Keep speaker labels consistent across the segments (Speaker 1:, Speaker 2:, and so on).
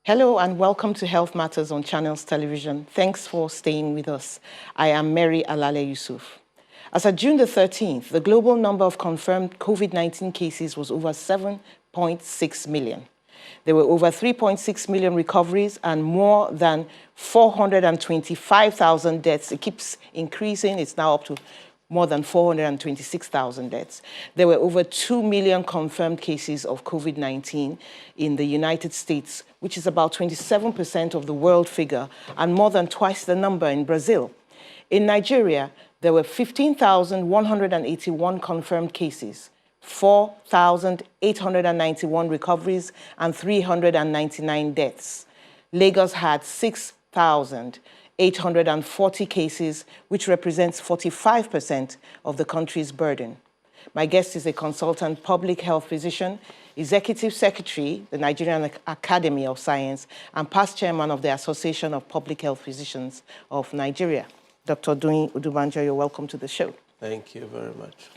Speaker 1: Hello and welcome to Health Matters on Channels Television. Thanks for staying with us. I am Mary Alale Yusuf. As of June the 13th, the global number of confirmed COVID-19 cases was over 7.6 million. There were over 3.6 million recoveries and more than 425,000 deaths. It keeps increasing. It's now up to more than 426,000 deaths. There were over 2 million confirmed cases of COVID-19 in the United States, which is about 27% of the world figure, and more than twice the number in Brazil. In Nigeria, there were 15,181 confirmed cases, 4,891 recoveries, and 399 deaths. Lagos had 6,840 cases, which represents 45% of the country's burden. My guest is a consultant public health physician, executive secretary, the Nigerian Academy of Science, and past chairman of the Association of Public Health Physicians of Nigeria. Dr. Doyin Odubanjo, you're welcome to the show.
Speaker 2: Thank you very much.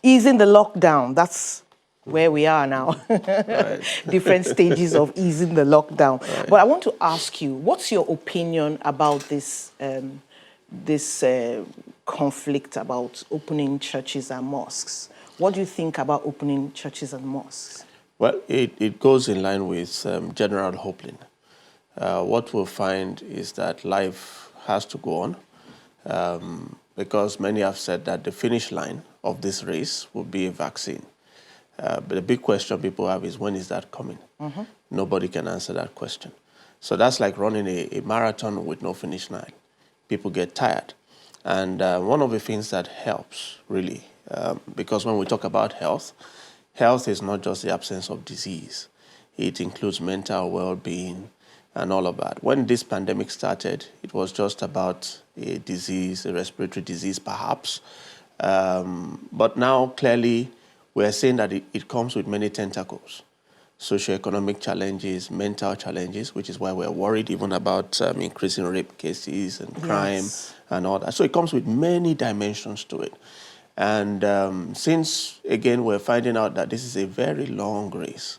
Speaker 1: Easing the lockdown, that's where we are now.
Speaker 2: Right.
Speaker 1: Different stages of easing the lockdown.
Speaker 2: Right.
Speaker 1: But I want to ask you, what's your opinion about this, conflict about opening churches and mosques? What do you think about opening churches and mosques?
Speaker 2: Well, it goes in line with general hoping. What we'll find is that life has to go on because many have said that the finish line of this race will be a vaccine. But the big question people have is, when is that coming? Mm-hmm. Nobody can answer that question. So that's like running a marathon with no finish line. People get tired. And one of the things that helps, really, because when we talk about health, health is not just the absence of disease. It includes mental well-being and all of that. When this pandemic started, it was just about a disease, a respiratory disease perhaps. But now, clearly, we're saying that it comes with many tentacles. Socioeconomic challenges, mental challenges, which is why we're worried even about increasing rape cases and crime and all that. So it comes with many dimensions to it. And since, again, we're finding out that this is a very long race,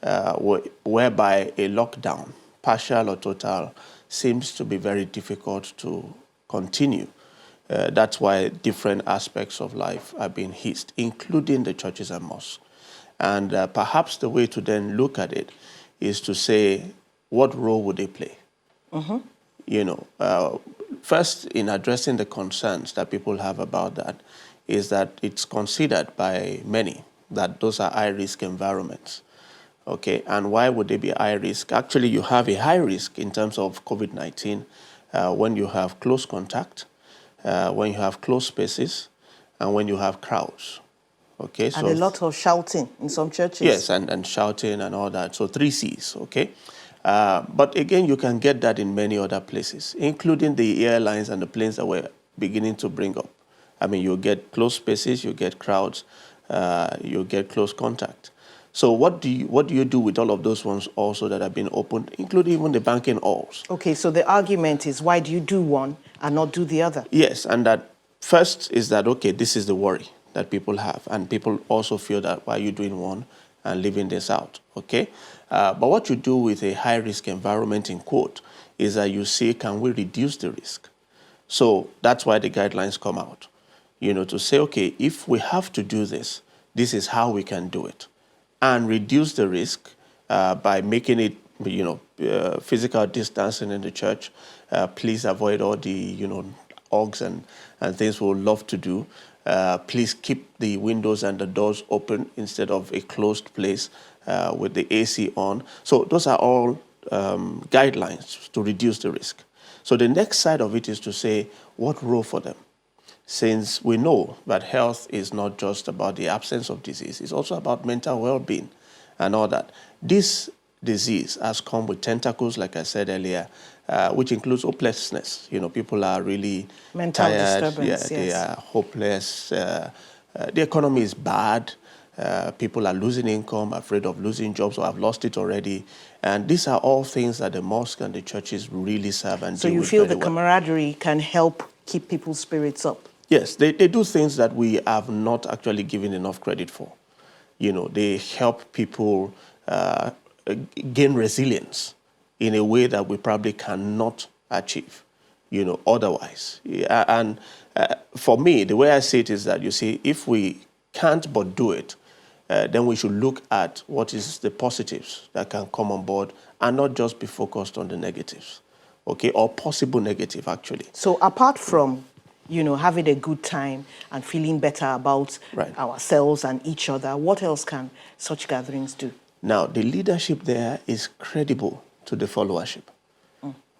Speaker 2: whereby a lockdown, partial or total, seems to be very difficult to continue. That's why different aspects of life are being hit, including the churches and mosques. And perhaps the way to then look at it is to say, what role would they play? Mm-hmm. You know, first, in addressing the concerns that people have about that, is that it's considered by many that those are high-risk environments. Okay, and why would they be high risk? Actually, you have a high risk in terms of COVID-19 when you have close contact, when you have close spaces, and when you have crowds. Okay,
Speaker 1: and a lot of shouting in some churches.
Speaker 2: Yes, and shouting and all that. So 3 C's, okay? But again, you can get that in many other places, including the airlines and the planes that we're beginning to bring up. I mean, you get close spaces, you get crowds, you get close contact. So what do you do with all of those ones also that have been opened, including even the banking halls? Okay,
Speaker 1: so the argument is, why do you do one and not do the other?
Speaker 2: Yes, and that first is that, okay, this is the worry that people have. And people also feel that, why are you doing one and leaving this out, okay? But what you do with a high-risk environment, in quote, is that you see, can we reduce the risk? So that's why the guidelines come out, you know, to say, okay, if we have to do this, this is how we can do it. And reduce the risk by making it, you know, physical distancing in the church. Please avoid all the, you know, hugs and things we would love to do. Please keep the windows and the doors open instead of a closed place with the AC on. So those are all guidelines to reduce the risk. So the next side of it is to say, what role for them? Since we know that health is not just about the absence of disease, it's also about mental well-being and all that. This disease has come with tentacles, like I said earlier, which includes hopelessness. You know, people are really
Speaker 1: mental
Speaker 2: tired.
Speaker 1: Disturbance,
Speaker 2: They are hopeless. The economy is bad. People are losing income, afraid of losing jobs, or have lost it already. And these are all things that the mosque and the churches really serve and
Speaker 1: so
Speaker 2: deal
Speaker 1: you
Speaker 2: with
Speaker 1: feel
Speaker 2: very
Speaker 1: the camaraderie can help keep people's spirits up?
Speaker 2: Yes, they do things that we have not actually given enough credit for. You know, they help people gain resilience in a way that we probably cannot achieve, otherwise. Yeah, and for me, the way I see it is that, you see, if we can't but do it, then we should look at what is the positives that can come on board and not just be focused on the negatives, okay, or possible negative, actually.
Speaker 1: So apart from, having a good time and feeling better about ourselves and each other, what else can such gatherings do?
Speaker 2: Now, the leadership there is credible to the followership.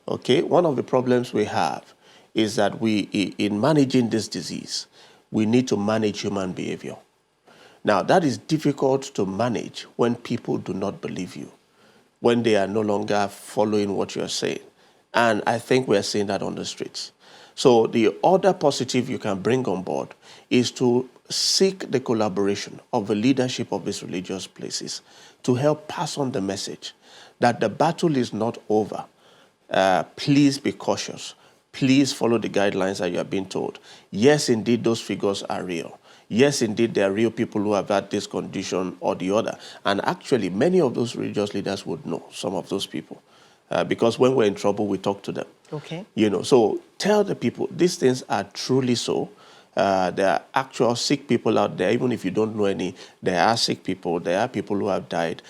Speaker 2: Okay, one of the problems we have is that in managing this disease, we need to manage human behavior. Now, that is difficult to manage when people do not believe you, when they are no longer following what you're saying. And I think we're seeing that on the streets. So the other positive you can bring on board is to seek the collaboration of the leadership of these religious places to help pass on the message that the battle is not over. Please be cautious. Please follow the guidelines that you are being told. Yes, indeed, those figures are real. Yes, indeed, there are real people who have had this condition or the other. And actually, many of those religious leaders would know some of those people. Because when we're in trouble, we talk to them.
Speaker 1: Okay.
Speaker 2: So tell the people, these things are truly so. There are actual sick people out there, even if you don't know any. There are sick people. There are people who have died.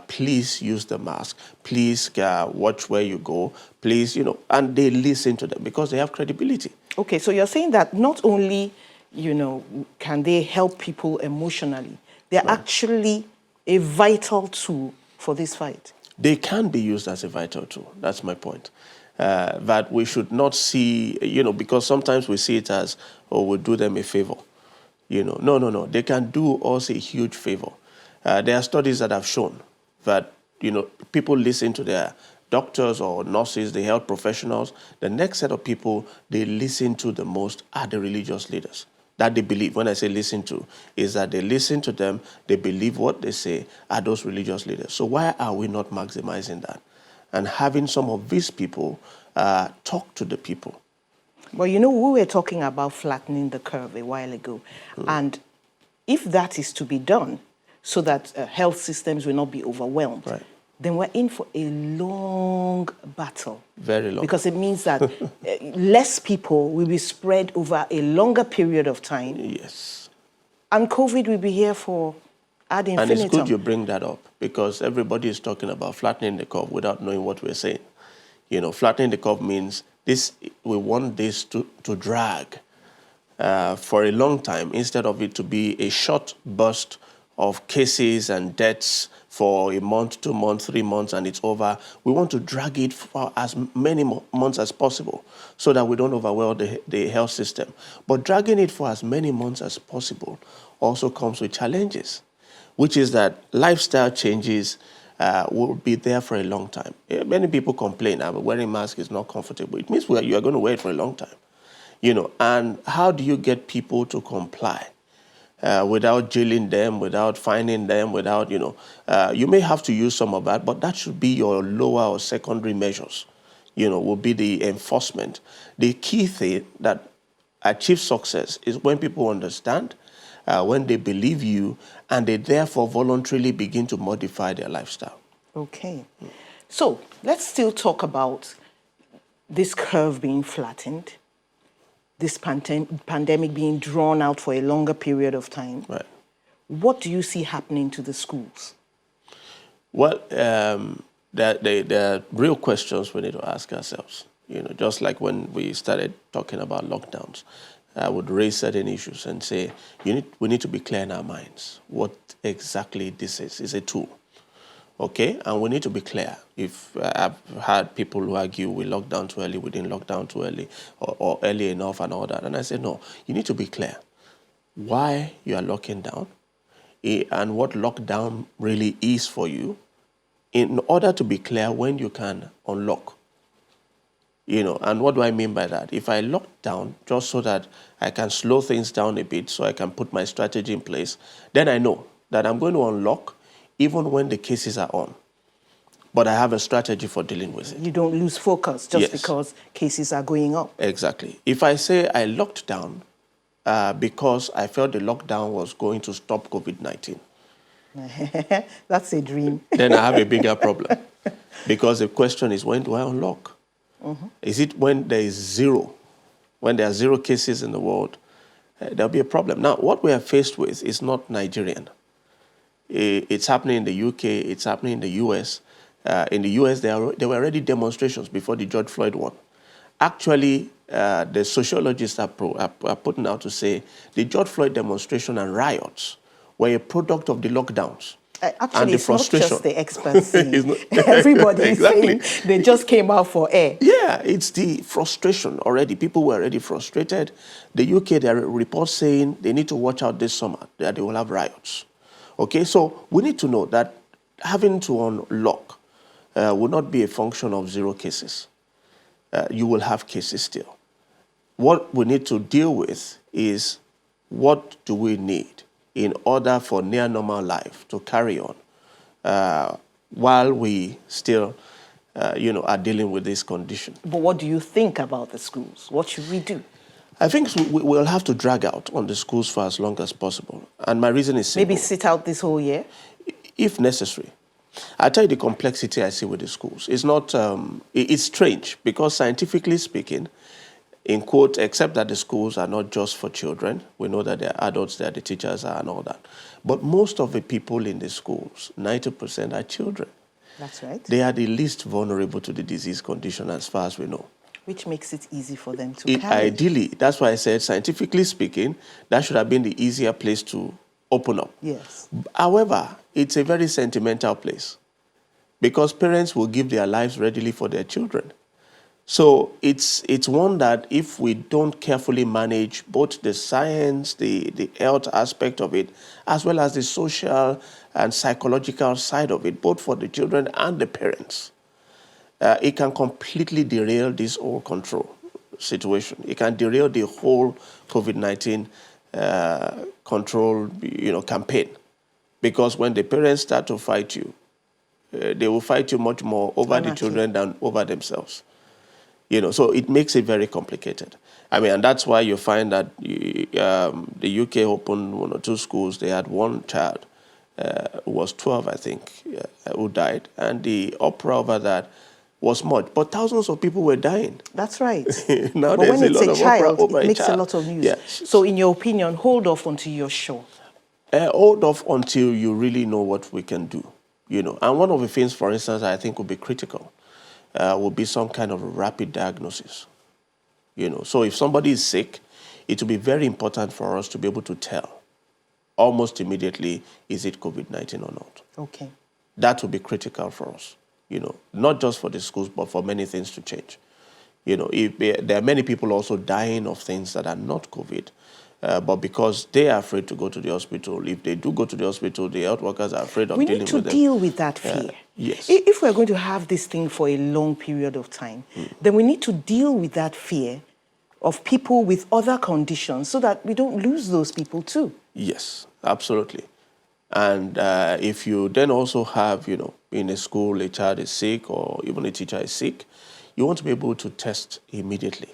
Speaker 2: Please use the mask. Please watch where you go. Please, and they listen to them because they have credibility.
Speaker 1: Okay, so you're saying that not only, can they help people emotionally, they're actually a vital tool for this fight.
Speaker 2: They can be used as a vital tool. That's my point. That we should not see, because sometimes we see it as, we'll do them a favor. No. They can do us a huge favor. There are studies that have shown that, people listen to their doctors or nurses, the health professionals. The next set of people they listen to the most are the religious leaders. That they believe, when I say listen to, is that they listen to them, they believe what they say are those religious leaders. So why are we not maximizing that? And having some of these people talk to the people.
Speaker 1: Well, we were talking about flattening the curve a while ago. And if that is to be done so that health systems will not be overwhelmed, then we're in for a long battle.
Speaker 2: Very long.
Speaker 1: Because it means that less people will be spread over a longer period of time.
Speaker 2: Yes.
Speaker 1: And COVID will be here for ad infinitum.
Speaker 2: And it's good you bring that up because everybody is talking about flattening the curve without knowing what we're saying. Flattening the curve means we want this to drag for a long time instead of it to be a short burst of cases and deaths for a month, 2 months, 3 months, and it's over. We want to drag it for as many months as possible so that we don't overwhelm the health system. But dragging it for as many months as possible also comes with challenges, which is that lifestyle changes will be there for a long time. Many people complain, wearing masks is not comfortable. It means you are going to wear it for a long time. And how do you get people to comply? Without jailing them, without fining them, without, you may have to use some of that, but that should be your lower or secondary measures, will be the enforcement. The key thing that achieves success is when people understand, when they believe you, and they therefore voluntarily begin to modify their lifestyle.
Speaker 1: Okay. So let's still talk about this curve being flattened, this pandemic being drawn out for a longer period of time.
Speaker 2: Right.
Speaker 1: What do you see happening to the schools?
Speaker 2: Well, there are real questions we need to ask ourselves. Just like when we started talking about lockdowns, I would raise certain issues and say, we need to be clear in our minds what exactly this is. It's a tool. Okay, and we need to be clear. If I've had people who argue we locked down too early, we didn't lock down too early, or early enough and all that. And I say, no, you need to be clear why you are locking down and what lockdown really is for you in order to be clear when you can unlock. And what do I mean by that? If I lock down just so that I can slow things down a bit so I can put my strategy in place, then I know that I'm going to unlock even when the cases are on. But I have a strategy for dealing with it.
Speaker 1: You don't lose focus just because cases are going up.
Speaker 2: Exactly. If I say I locked down because I felt the lockdown was going to stop COVID-19.
Speaker 1: That's a dream.
Speaker 2: Then I have a bigger problem. Because the question is, when do I unlock? Is it when there is zero? When there are zero cases in the world, there'll be a problem. Now, what we are faced with is not Nigerian. It's happening in the UK, it's happening in the US. In the US, there were already demonstrations before the George Floyd one. Actually, the sociologists are putting out to say the George Floyd demonstration and riots were a product of the lockdowns.
Speaker 1: Actually,
Speaker 2: and the
Speaker 1: it's
Speaker 2: frustration.
Speaker 1: not just the experts saying. Everybody is
Speaker 2: Exactly.
Speaker 1: saying they just came out for air.
Speaker 2: Yeah, it's the frustration already. People were already frustrated. The UK, there are reports saying they need to watch out this summer, that they will have riots. Okay, so we need to know that having to unlock will not be a function of zero cases. You will have cases still. What we need to deal with is, what do we need in order for near normal life to carry on while we still are dealing with this condition.
Speaker 1: But what do you think about the schools? What should we do?
Speaker 2: I think we'll have to drag out on the schools for as long as possible. And my reason is simple.
Speaker 1: Maybe sit out this whole year?
Speaker 2: If necessary. I tell you the complexity I see with the schools. It's not, it's strange because scientifically speaking, in quote, except that the schools are not just for children. We know that they're adults, that the teachers are and all that. But most of the people in the schools, 90% are children.
Speaker 1: That's right.
Speaker 2: They are the least vulnerable to the disease condition as far as we know.
Speaker 1: Which makes it easy for them to carry.
Speaker 2: Ideally, that's why I said, scientifically speaking, that should have been the easier place to open up.
Speaker 1: Yes.
Speaker 2: However, it's a very sentimental place because parents will give their lives readily for their children. So it's one that if we don't carefully manage both the science, the health aspect of it, as well as the social and psychological side of it, both for the children and the parents, it can completely derail this whole control situation. It can derail the whole COVID-19 control, campaign. Because when the parents start to fight you, they will fight you much more over the children than over themselves. So it makes it very complicated. I mean, and that's why you find that the UK opened 1 or 2 schools. They had one child who was 12, I think, who died. And the uproar over that was much. But thousands of people were dying.
Speaker 1: That's right.
Speaker 2: Now
Speaker 1: but when it's a child,
Speaker 2: over
Speaker 1: it makes
Speaker 2: child.
Speaker 1: a lot of news.
Speaker 2: Yeah.
Speaker 1: So in your opinion, hold off until you're sure.
Speaker 2: Hold off until you really know what we can do. And one of the things, for instance, I think would be critical will be some kind of rapid diagnosis. So if somebody is sick, it will be very important for us to be able to tell almost immediately, is it COVID-19 or not?
Speaker 1: Okay.
Speaker 2: That will be critical for us, not just for the schools, but for many things to change. If there are many people also dying of things that are not COVID, but because they are afraid to go to the hospital, if they do go to the hospital, the health workers are afraid of dealing with them.
Speaker 1: We need to deal with that fear.
Speaker 2: Yes.
Speaker 1: If we're going to have this thing for a long period of time, then we need to deal with that fear of people with other conditions so that we don't lose those people too.
Speaker 2: Yes, absolutely. And if you then also have, in a school, a child is sick or even a teacher is sick, you want to be able to test immediately.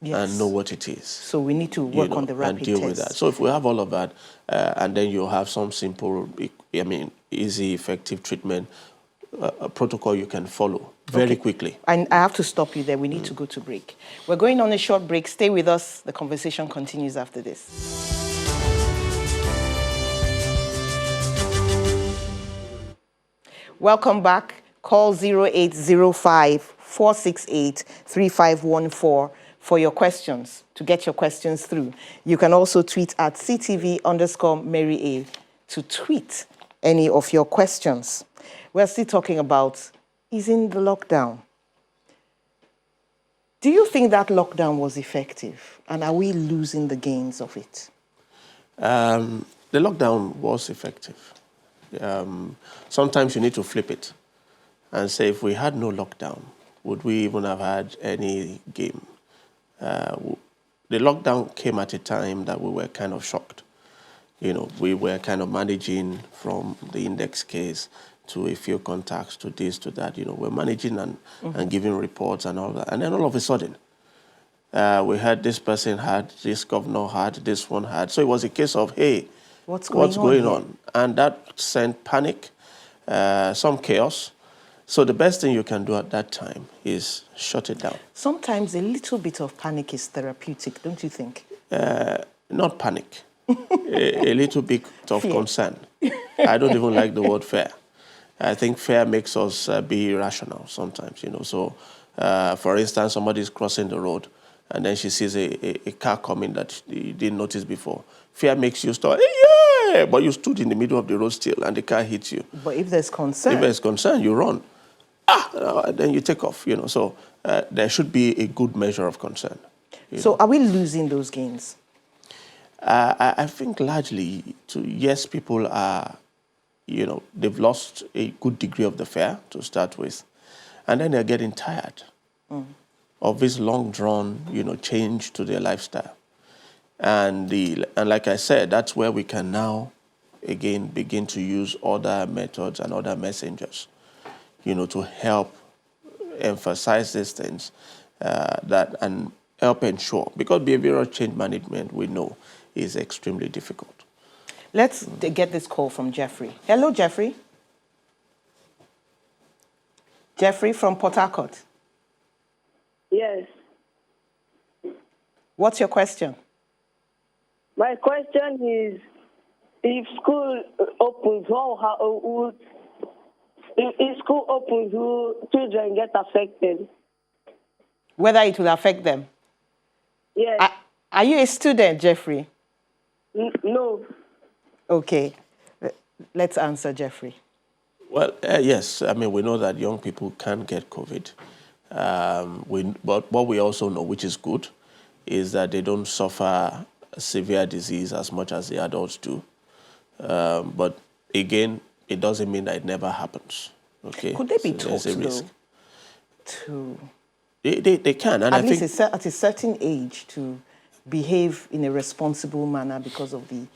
Speaker 2: Yes. And know what it is.
Speaker 1: So we need to work on the rapid
Speaker 2: and deal
Speaker 1: test.
Speaker 2: with that. So if we have all of that, and then you have some simple, easy, effective treatment protocol you can follow very quickly.
Speaker 1: And I have to stop you there. We need to go to break. We're going on a short break. Stay with us. The conversation continues after this. Welcome back. Call 0805-468-3514 for your questions, to get your questions through. You can also tweet at CTV_Mary A to tweet any of your questions. We're still talking about easing the lockdown. Do you think that lockdown was effective? And are we losing the gains of it?
Speaker 2: The lockdown was effective. Sometimes you need to flip it and say, if we had no lockdown, would we even have had any game? The lockdown came at a time that we were kind of shocked. We were kind of managing from the index case to a few contacts to this, to that. We're managing and giving reports and all that. And then all of a sudden, we had this person had, this governor had, this one had. So it was a case of, hey, what's going on? And that sent panic, some chaos, So the best thing you can do at that time is shut it down.
Speaker 1: Sometimes a little bit of panic is therapeutic, don't you think?
Speaker 2: Not panic, a little bit of
Speaker 1: Fear.
Speaker 2: concern. I don't even like the word fear. I think fear makes us be irrational sometimes, So, for instance, somebody is crossing the road and then she sees a car coming that she didn't notice before. Fear makes you start, hey, yeah! But you stood in the middle of the road still and the car hits you.
Speaker 1: But if there's concern...
Speaker 2: If there's concern, you run. Then you take off, So there should be a good measure of concern.
Speaker 1: So are we losing those gains?
Speaker 2: I think largely, yes, people are, they've lost a good degree of the fear to start with. And then they're getting tired of this long-drawn, change to their lifestyle. And like I said, that's where we can now, again, begin to use other methods and other messengers, to help emphasize these things and help ensure. Because behavioral change management, we know, is extremely difficult.
Speaker 1: Let's get this call from Jeffrey. Hello, Jeffrey. Jeffrey from Port Harcourt.
Speaker 3: Yes.
Speaker 1: What's your question?
Speaker 3: My question is, if school opens, if school opens, will children get affected?
Speaker 1: Whether it will affect them?
Speaker 3: Yes.
Speaker 1: Are you a student, Jeffrey?
Speaker 3: No.
Speaker 1: Okay. Let's answer Jeffrey.
Speaker 2: Well, yes. I mean, we know that young people can get COVID. But what we also know, which is good, is that they don't suffer severe disease as much as the adults do. But again, it doesn't mean that it never happens. Okay.
Speaker 1: Could they be
Speaker 2: so
Speaker 1: taught,
Speaker 2: there's a risk.
Speaker 1: to
Speaker 2: They can, and
Speaker 1: at
Speaker 2: I
Speaker 1: least
Speaker 2: think
Speaker 1: at a certain age to behave in a responsible manner because of the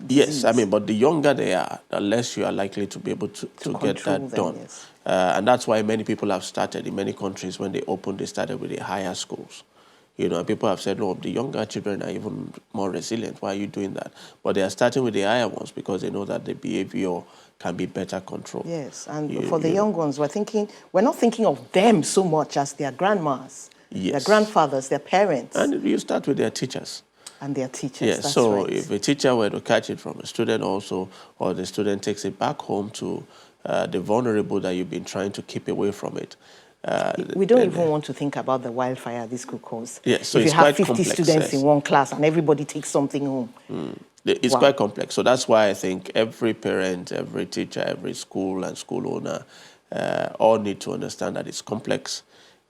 Speaker 2: yes,
Speaker 1: disease?
Speaker 2: I mean, but the younger they are, the less you are likely to be able to get
Speaker 1: control
Speaker 2: that
Speaker 1: them,
Speaker 2: done.
Speaker 1: yes.
Speaker 2: And that's why many people have started, in many countries, when they opened, they started with the higher schools. And people have said, the younger children are even more resilient. Why are you doing that? But they are starting with the higher ones because they know that the behavior can be better controlled.
Speaker 1: Yes, and for the young ones, we're not thinking of them so much as their grandmas, their grandfathers, their parents.
Speaker 2: And you start with their teachers.
Speaker 1: And their teachers,
Speaker 2: yes,
Speaker 1: that's
Speaker 2: so
Speaker 1: right.
Speaker 2: if a teacher were to catch it from a student also, or the student takes it back home to the vulnerable that you've been trying to keep away from it.
Speaker 1: We don't even want to think about the wildfire this could cause.
Speaker 2: Yes, so
Speaker 1: if
Speaker 2: it's
Speaker 1: you have
Speaker 2: quite
Speaker 1: 50
Speaker 2: complex,
Speaker 1: students
Speaker 2: yes.
Speaker 1: in one class and everybody takes something home.
Speaker 2: It's quite complex. So that's why I think every parent, every teacher, every school and school owner all need to understand that it's complex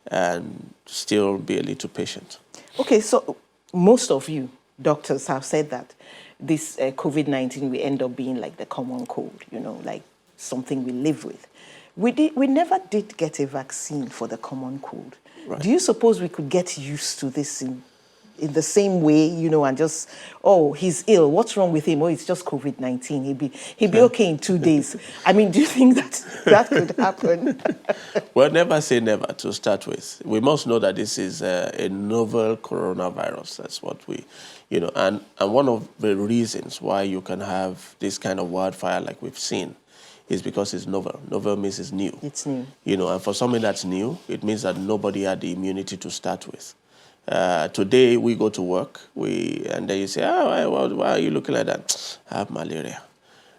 Speaker 2: and still be a little patient.
Speaker 1: Okay, so most of you doctors have said that this COVID-19 will end up being like the common cold, like something we live with. We never did get a vaccine for the common cold. Right. Do you suppose we could get used to this in the same way, and just, he's ill, what's wrong with him? It's just COVID-19. He'd be okay in 2 days. I mean, do you think that could happen?
Speaker 2: Well, never say never to start with. We must know that this is a novel coronavirus. That's what we, and one of the reasons why you can have this kind of wildfire like we've seen is because it's novel. Novel means it's new.
Speaker 1: It's new.
Speaker 2: And for something that's new, it means that nobody had the immunity to start with. Today, we go to work, and then you say, why are you looking like that? I have malaria.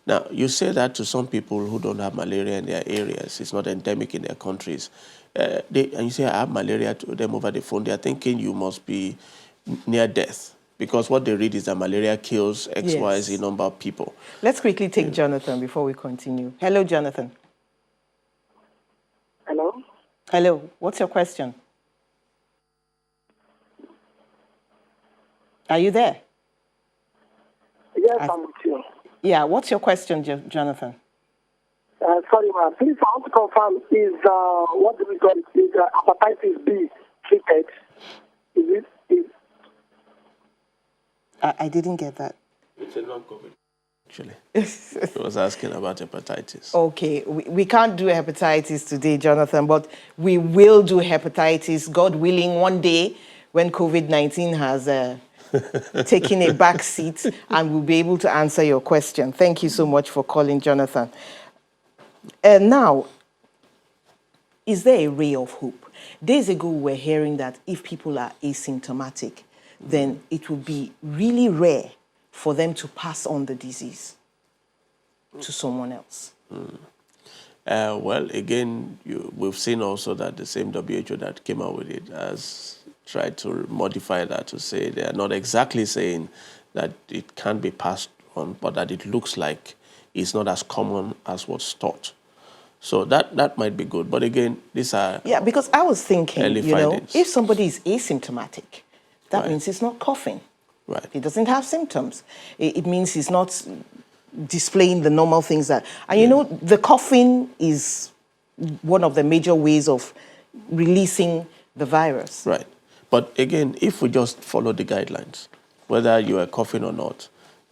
Speaker 2: Now, you say that to some people who don't have malaria in their areas. It's not endemic in their countries. And you say, I have malaria to them over the phone. They're thinking you must be near death. Because what they read is that malaria kills X,
Speaker 1: yes.
Speaker 2: Y, Z number of people.
Speaker 1: Let's quickly take Jonathan before we continue. Hello, Jonathan.
Speaker 3: Hello?
Speaker 1: Hello. What's your question? Are you there?
Speaker 3: Yes, I'm with you.
Speaker 1: Yeah, what's your question, Jonathan?
Speaker 3: Sorry, ma'am. Please, I want to confirm, is what do we call it? Is hepatitis B treated? Is it?
Speaker 1: I didn't get that.
Speaker 2: It's a non-COVID, actually. He was asking about hepatitis.
Speaker 1: Okay, we can't do hepatitis today, Jonathan, but we will do hepatitis, God willing, one day when COVID-19 has taken a back seat, and we'll be able to answer your question. Thank you so much for calling, Jonathan. Now, is there a ray of hope? Days ago, we were hearing that if people are asymptomatic, then it would be really rare for them to pass on the disease to someone else.
Speaker 2: Well, again, we've seen also that the same WHO that came out with it has tried to modify that to say they are not exactly saying that it can be passed on, but that it looks like it's not as common as what's thought. So that might be good. But again, these are
Speaker 1: because I was thinking,
Speaker 2: early findings.
Speaker 1: if somebody is asymptomatic, that
Speaker 2: Right.
Speaker 1: means he's not coughing.
Speaker 2: Right.
Speaker 1: He doesn't have symptoms. It means he's not displaying the normal things that... And the coughing is one of the major ways of releasing the virus.
Speaker 2: Right. But again, if we just follow the guidelines, whether you are coughing or not,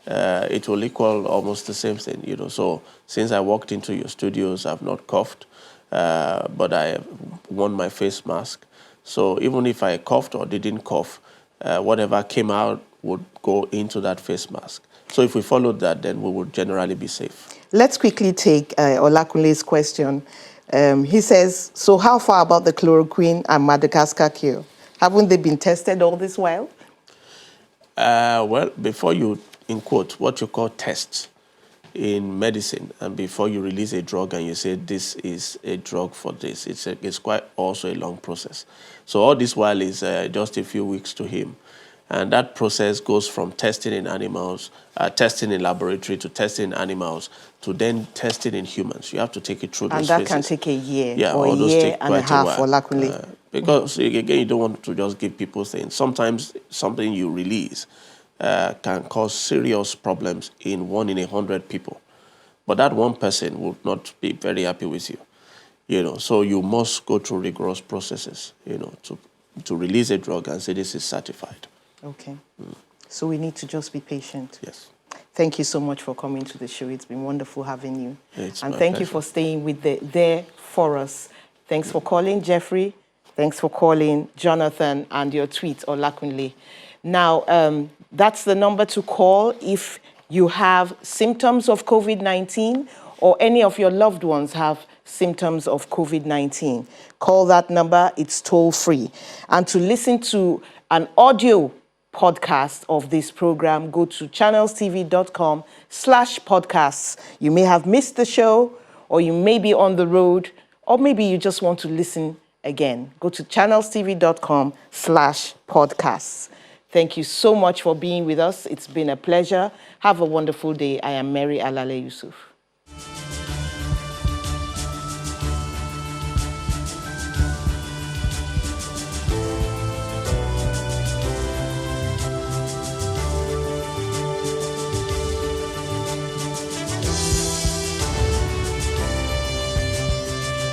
Speaker 2: it will equal almost the same thing, So since I walked into your studios, I've not coughed, but I have worn my face mask. So even if I coughed or didn't cough, whatever came out would go into that face mask. So if we followed that, then we would generally be safe.
Speaker 1: Let's quickly take Olakunle's question. He says, so how far about the chloroquine and Madagascar cure? Haven't they been tested all this while?
Speaker 2: Well, before you, in quote, what you call tests in medicine, and before you release a drug and you say this is a drug for this, it's quite also a long process. So all this while is just a few weeks to him. And that process goes from testing in animals, testing in laboratory, to testing in animals, to then testing in humans. You have to take it through those phases.
Speaker 1: And that can take a year
Speaker 2: all
Speaker 1: or a
Speaker 2: those
Speaker 1: year
Speaker 2: take
Speaker 1: and a
Speaker 2: quite
Speaker 1: half for
Speaker 2: while.
Speaker 1: Olakunle.
Speaker 2: Because, again, you don't want to just give people things. Sometimes something you release can cause serious problems in 1 in 100 people. But that one person would not be very happy with you. So you must go through rigorous processes, to release a drug and say this is certified.
Speaker 1: Okay. So we need to just be patient.
Speaker 2: Yes.
Speaker 1: Thank you so much for coming to the show. It's been wonderful having you.
Speaker 2: It's
Speaker 1: and
Speaker 2: my
Speaker 1: thank you
Speaker 2: pleasure.
Speaker 1: for staying with there for us. Thanks for calling, Jeffrey. Thanks for calling, Jonathan, and your tweet, Olakunle. Now, that's the number to call if you have symptoms of COVID-19 or any of your loved ones have symptoms of COVID-19. Call that number. It's toll-free. And to listen to an audio podcast of this program, go to channelstv.com/podcasts. You may have missed the show, or you may be on the road, or maybe you just want to listen again. Go to channelstv.com/podcasts. Thank you so much for being with us. It's been a pleasure. Have a wonderful day. I am Mary Alale Yusuf.